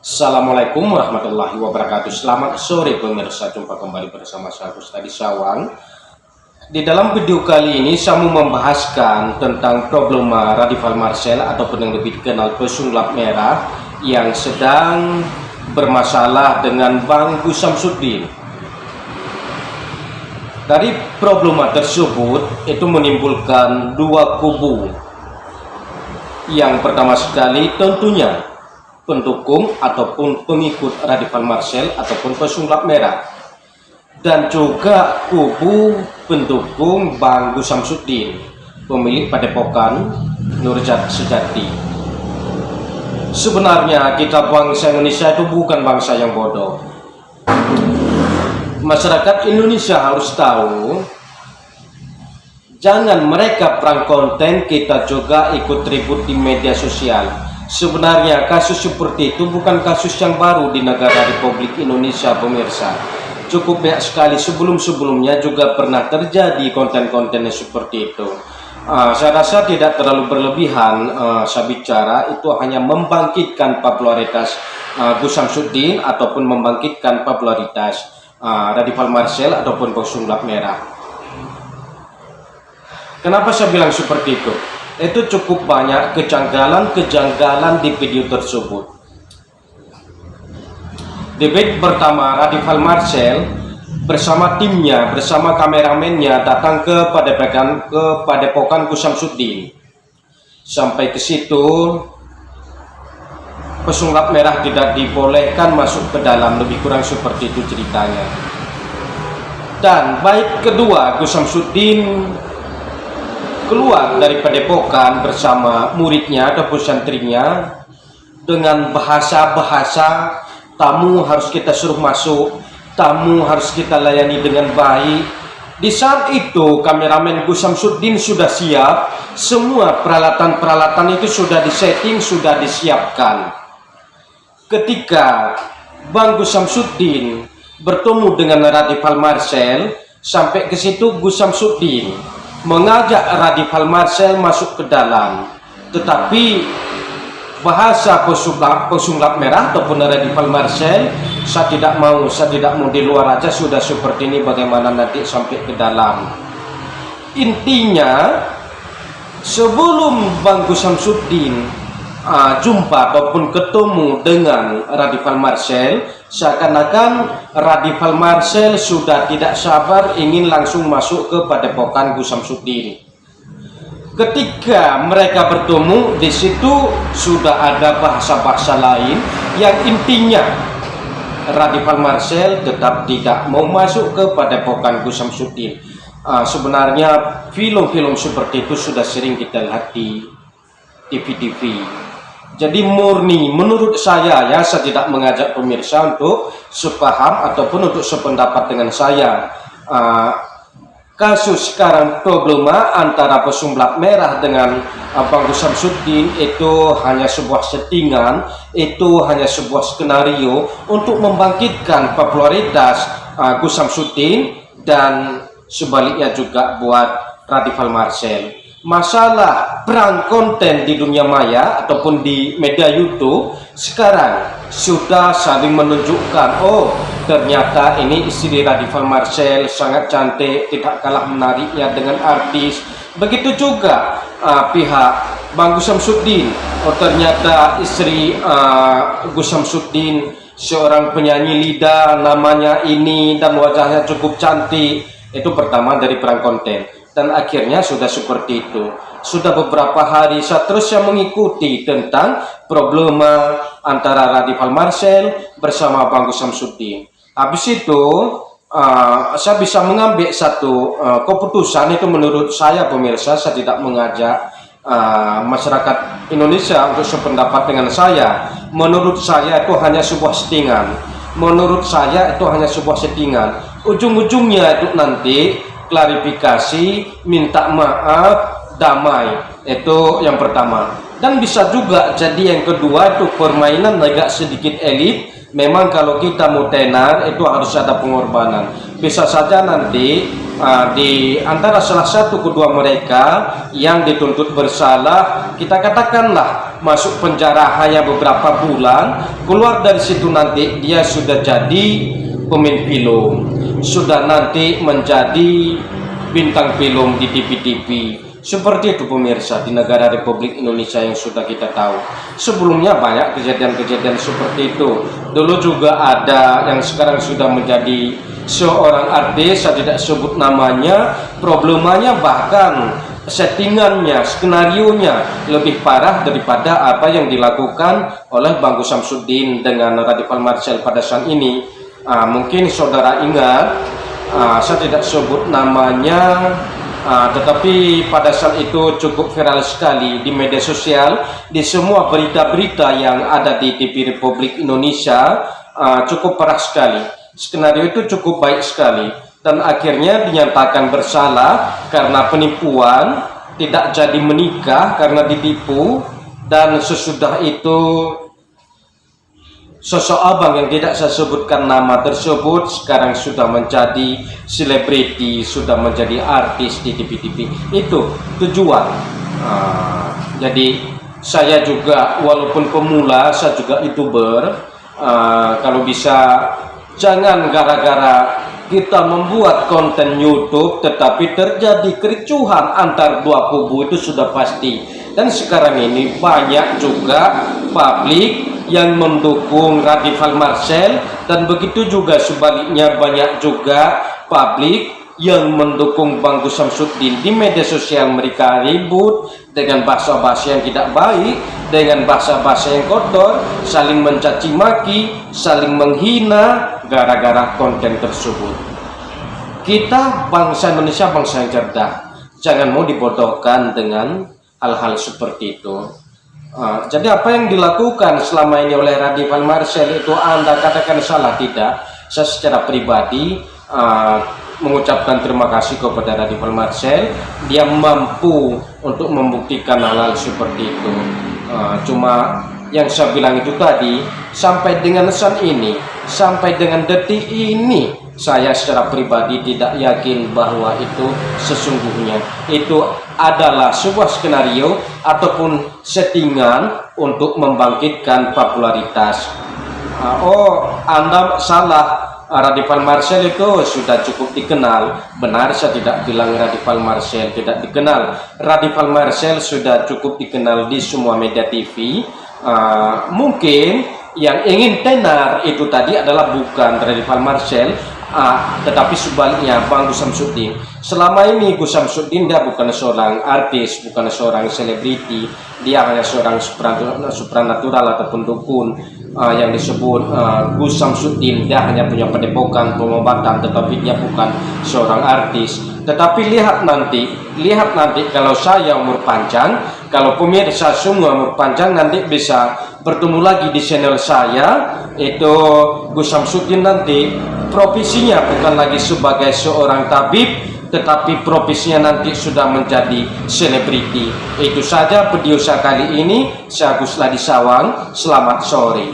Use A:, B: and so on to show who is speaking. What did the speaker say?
A: Assalamualaikum warahmatullahi wabarakatuh. Selamat sore pemirsa, jumpa kembali bersama saya Ustadi Syawang. Di dalam video kali ini saya mau membahaskan tentang problema Radifal Marcel ataupun yang lebih dikenal pesulap merah yang sedang bermasalah dengan Bang Gus Samsudin. Dari problema tersebut itu menimbulkan dua kubu. Yang pertama sekali tentunya pendukung ataupun pengikut Radifal Marcel ataupun pesulap merah, dan juga kubu pendukung Bang Gus Samsudin, pemilik Padepokan Nurjat Sejati. Sebenarnya kita bangsa Indonesia itu bukan bangsa yang bodoh. Masyarakat Indonesia harus tahu, jangan mereka perang konten, kita juga ikut ribut di media sosial. Sebenarnya kasus seperti itu bukan kasus yang baru di negara Republik Indonesia, pemirsa. Cukup banyak sekali sebelum-sebelumnya juga pernah terjadi konten-konten seperti itu. Saya rasa tidak terlalu berlebihan saya bicara itu hanya membangkitkan popularitas Gus Samsudin ataupun membangkitkan popularitas Radifal Marcel ataupun pesulap merah. Kenapa saya bilang seperti itu? Itu cukup banyak kejanggalan-kejanggalan di video tersebut. Di bait pertama, Radifal Marcel bersama timnya, bersama kameramennya datang ke Padepokan Gus Samsudin. Sampai ke situ, pesulap merah tidak dibolehkan masuk ke dalam, lebih kurang seperti itu ceritanya. Dan bait kedua, Gus Samsudin keluar dari padepokan bersama muridnya ataupun santrinya dengan bahasa-bahasa tamu harus kita suruh masuk, tamu harus kita layani dengan baik. Di saat itu kameramen Gus Samsudin sudah siap, semua peralatan-peralatan itu sudah disetting, sudah disiapkan. Ketika Bang Gus Samsudin bertemu dengan Radifal Marcel, sampai ke situ Gus Samsudin mengajak Radifal Marcel masuk ke dalam, tetapi bahasa pesulap merah ataupun Radifal Marcel, saya tidak mau di luar aja, sudah seperti ini bagaimana nanti sampai ke dalam. Intinya sebelum Bang Gus Samsudin jumpa ataupun ketemu dengan Radifal Marcel, seakan-akan Radifal Marcel sudah tidak sabar ingin langsung masuk ke Padepokan Gus Samsudin. Ketika mereka bertemu, di situ sudah ada bahasa-bahasa lain yang intinya Radifal Marcel tetap tidak mau masuk ke Padepokan Gus Samsudin. Sebenarnya film-film seperti itu sudah sering kita lihat di TV-TV. Jadi murni menurut saya ya, saya tidak mengajak pemirsa untuk sepaham ataupun untuk sependapat dengan saya. Kasus sekarang problema antara pesulap merah dengan Bang Gus Samsudin itu hanya sebuah settingan, itu hanya sebuah skenario untuk membangkitkan popularitas Gus Samsudin dan sebaliknya juga buat Radifal Marcel. Masalah perang konten di dunia maya ataupun di media YouTube sekarang sudah saling menunjukkan, oh ternyata ini istri Radifal Marcel sangat cantik, tidak kalah menariknya dengan artis. Begitu juga pihak Bang Gus Samsudin, oh ternyata istri Gus Samsudin seorang penyanyi lidah, namanya ini dan wajahnya cukup cantik. Itu pertama dari perang konten. Dan akhirnya sudah seperti itu. Sudah beberapa hari saya terus mengikuti tentang problema antara Radifal Marcel bersama Bang Gus Samsudin. Habis itu saya bisa mengambil satu keputusan, itu menurut saya pemirsa, saya tidak mengajak masyarakat Indonesia untuk sependapat dengan saya. Menurut saya itu hanya sebuah settingan. Menurut saya itu hanya sebuah settingan. Ujung-ujungnya itu nanti klarifikasi, minta maaf, damai. Itu yang pertama. Dan bisa juga jadi yang kedua itu permainan agak sedikit elit. Memang kalau kita mau tenar itu harus ada pengorbanan. Bisa saja nanti di antara salah satu kedua mereka yang dituntut bersalah, kita katakanlah masuk penjara hanya beberapa bulan, keluar dari situ nanti dia sudah jadi pemain film, sudah nanti menjadi bintang film di TV-TV. Seperti itu pemirsa, di negara Republik Indonesia yang sudah kita tahu. Sebelumnya banyak kejadian-kejadian seperti itu. Dulu juga ada yang sekarang sudah menjadi seorang artis, saya tidak sebut namanya. Problemanya bahkan settingannya, skenarionya lebih parah daripada apa yang dilakukan oleh Bang Gus Samsudin dengan Radifal Marcel pada saat ini. Mungkin saudara ingat, saya tidak sebut namanya, tetapi pada saat itu cukup viral sekali di media sosial, di semua berita-berita yang ada di TV Republik Indonesia. Cukup parah sekali, skenario itu cukup baik sekali, dan akhirnya dinyatakan bersalah karena penipuan, tidak jadi menikah karena ditipu. Dan sesudah itu sosok abang yang tidak saya sebutkan nama tersebut sekarang sudah menjadi selebriti, sudah menjadi artis di TV-TV. Itu tujuan. Jadi saya juga walaupun pemula, saya juga YouTuber. Kalau bisa jangan gara-gara kita membuat konten YouTube tetapi terjadi kericuhan antar dua kubu, itu sudah pasti. Dan sekarang ini banyak juga publik yang mendukung Radifal Marcel, dan begitu juga sebaliknya banyak juga publik yang mendukung Bang Gus Samsudin. Di media sosial mereka ribut dengan bahasa-bahasa yang tidak baik, dengan bahasa-bahasa yang kotor, saling mencaci maki, saling menghina gara-gara konten tersebut. Kita bangsa Indonesia bangsa yang cerdas, jangan mau dibodohkan dengan hal-hal seperti itu. Jadi apa yang dilakukan selama ini oleh Radifal Marcel itu Anda katakan salah? Tidak. Saya secara pribadi mengucapkan terima kasih kepada Radifal Marcel. Dia mampu untuk membuktikan hal-hal seperti itu. Cuma yang saya bilang itu tadi, sampai dengan saat ini, sampai dengan detik ini, saya secara pribadi tidak yakin bahwa itu sesungguhnya itu adalah sebuah skenario ataupun settingan untuk membangkitkan popularitas. Anda salah, Radifal Marcel itu sudah cukup dikenal. Benar, saya tidak bilang Radifal Marcel tidak dikenal. Radifal Marcel sudah cukup dikenal di semua media TV. Mungkin yang ingin tenar itu tadi adalah bukan Radifal Marcel, tetapi sebaliknya Bang Gus Samsudin. Selama ini Gus Samsudin dia bukan seorang artis, bukan seorang selebriti, dia hanya seorang supranatural ataupun dukun yang disebut Gus Samsudin. Dia hanya punya padepokan pengobatan, tetapi dia bukan seorang artis. Tetapi lihat nanti kalau saya umur panjang, kalau pemirsa semua umur panjang, nanti bisa bertemu lagi di channel saya. Itu Gus Samsudin nanti profesinya bukan lagi sebagai seorang tabib, tetapi profesinya nanti sudah menjadi selebriti. Itu saja video saya kali ini. Saya Gus Ladi Sawang, selamat sore.